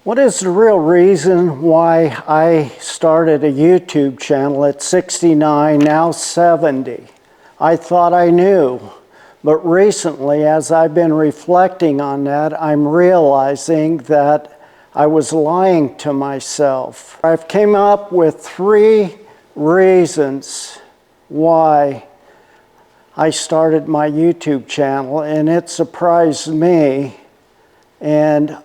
What is the real reason why I started a YouTube channel at 69, now 70? I thought I knew, but recently, as I've been reflecting on that, I'm realizing that I was lying to myself. I've came up with 3 reasons why I started my YouTube channel, and it surprised me, and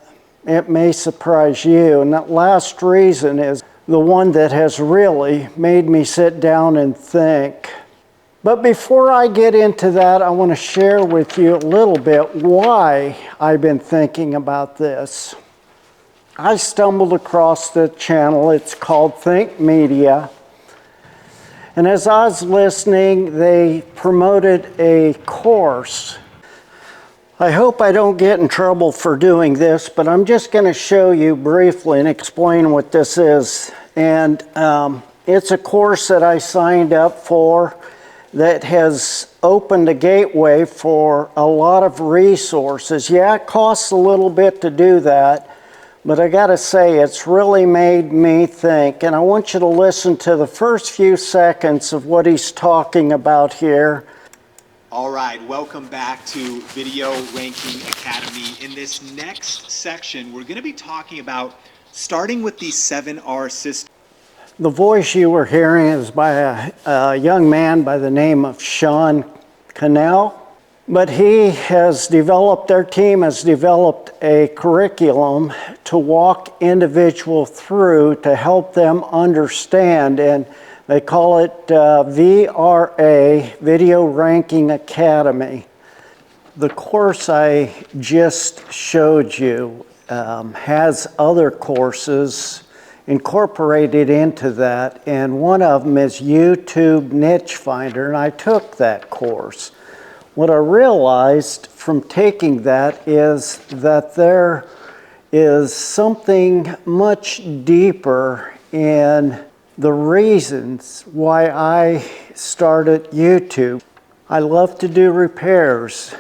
it may surprise you. And that last reason is the one that has really made me sit down and think. But before I get into that, I want to share with you a little bit why I've been thinking about this. I stumbled across the channel. It's called Think Media. And as I was listening, they promoted a course. I hope I don't get in trouble for doing this, but I'm just going to show you briefly and explain what this is. And it's a course that I signed up for that has opened a gateway for a lot of resources. Yeah, it costs a little bit to do that, but I got to say, it's really made me think. And I want you to listen to the first few seconds of what he's talking about here. All right, welcome back to Video Ranking Academy. In this next section, we're going to be talking about starting with the 7R system. The voice you were hearing is by a young man by the name of Sean Cannell. But he has developed, their team has developed a curriculum to walk individuals through to help them understand, and they call it VRA, Video Ranking Academy. The course I just showed you has other courses incorporated into that, and one of them is YouTube Niche Finder, and I took that course. What I realized from taking that is that there is something much deeper in the reasons why I started YouTube. I love to do repairs.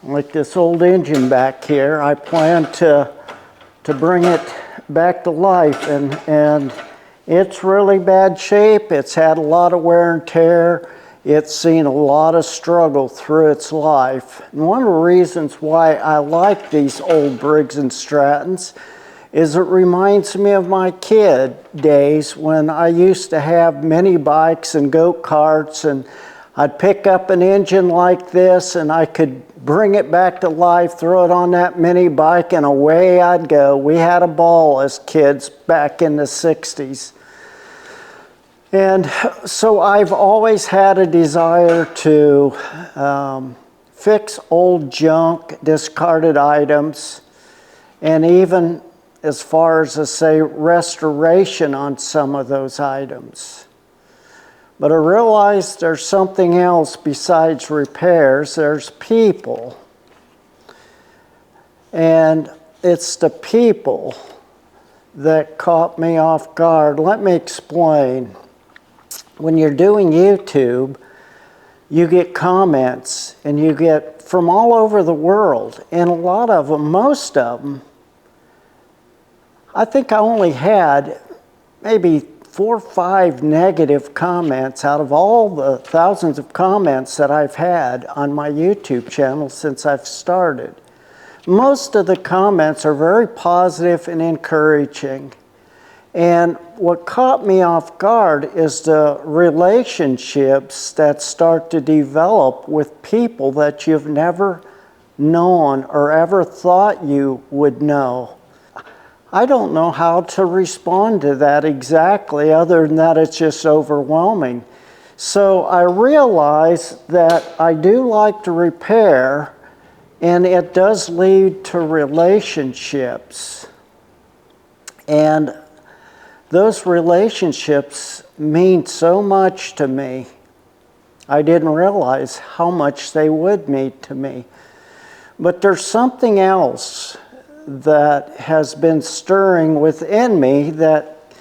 Like this old engine back here, I plan to bring it back to life, and it's really bad shape. It's had a lot of wear and tear. It's seen a lot of struggle through its life. And one of the reasons why I like these old Briggs & Strattons is it reminds me of my kid days when I used to have mini bikes and go-karts, and I'd pick up an engine like this and I could bring it back to life, throw it on that mini bike, and away I'd go. We had a ball as kids back in the 60s. And so I've always had a desire to fix old junk, discarded items, and even as far as to say restoration on some of those items. But I realized there's something else besides repairs. There's people. And it's the people that caught me off guard. Let me explain. When you're doing YouTube, you get comments, and you get from all over the world. And a lot of them, most of them, I think I only had maybe 4 or 5 negative comments out of all the thousands of comments that I've had on my YouTube channel since I've started. Most of the comments are very positive and encouraging. And what caught me off guard is the relationships that start to develop with people that you've never known or ever thought you would know. I don't know how to respond to that exactly, other than that it's just overwhelming. So I realize that I do like to repair, and it does lead to relationships. And those relationships mean so much to me. I didn't realize how much they would mean to me. But there's something else that has been stirring within me that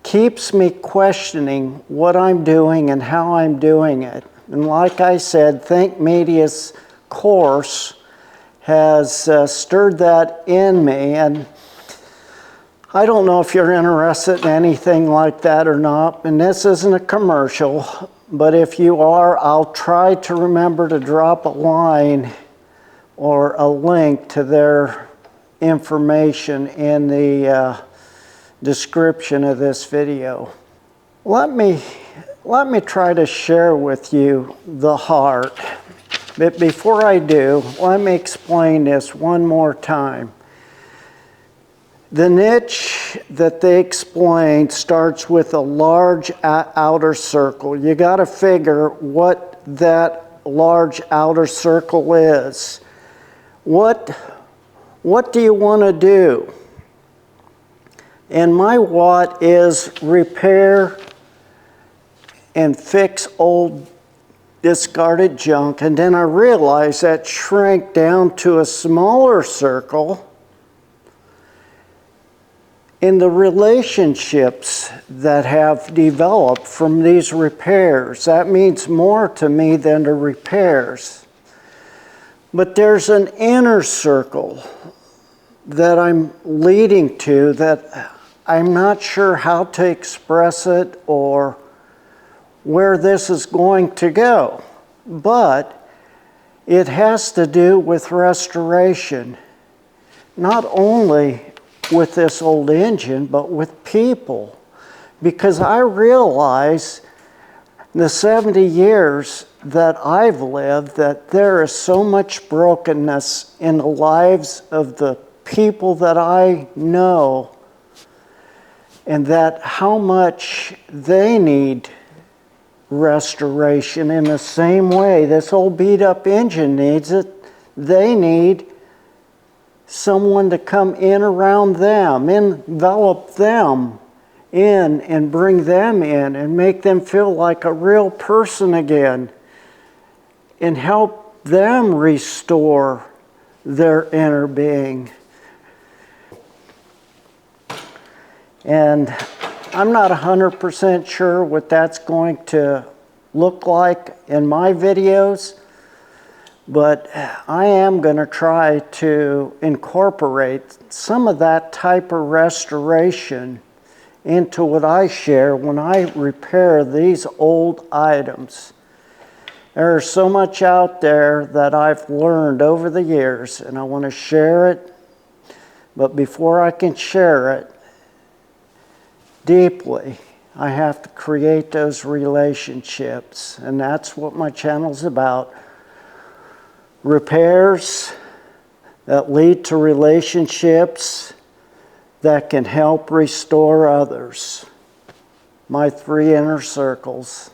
keeps me questioning what I'm doing and how I'm doing it. And like I said, Think Media's course has stirred that in me. And I don't know if you're interested in anything like that or not, and this isn't a commercial, but if you are, I'll try to remember to drop a line or a link to their information in the description of this video. Let me try to share with you the heart. But before I do, let me explain this one more time. The niche that they explained starts with a large outer circle. You got to figure what that large outer circle is. What do you want to do? And my what is repair and fix old discarded junk. And then I realized that shrank down to a smaller circle in the relationships that have developed from these repairs. That means more to me than the repairs. But there's an inner circle that I'm leading to that I'm not sure how to express it or where this is going to go. But it has to do with restoration. Not only with this old engine, but with people. Because I realize in the 70 years that I've lived that there is so much brokenness in the lives of the people that I know, and that how much they need restoration in the same way this old beat up engine needs it. They need someone to come in around them, envelop them in and bring them in and make them feel like a real person again and help them restore their inner being. And I'm not 100% sure what that's going to look like in my videos, but I am going to try to incorporate some of that type of restoration into what I share when I repair these old items. There's so much out there that I've learned over the years, and I want to share it. But before I can share it deeply, I have to create those relationships, and that's what my channel's about. Repairs that lead to relationships that can help restore others. My 3 inner circles.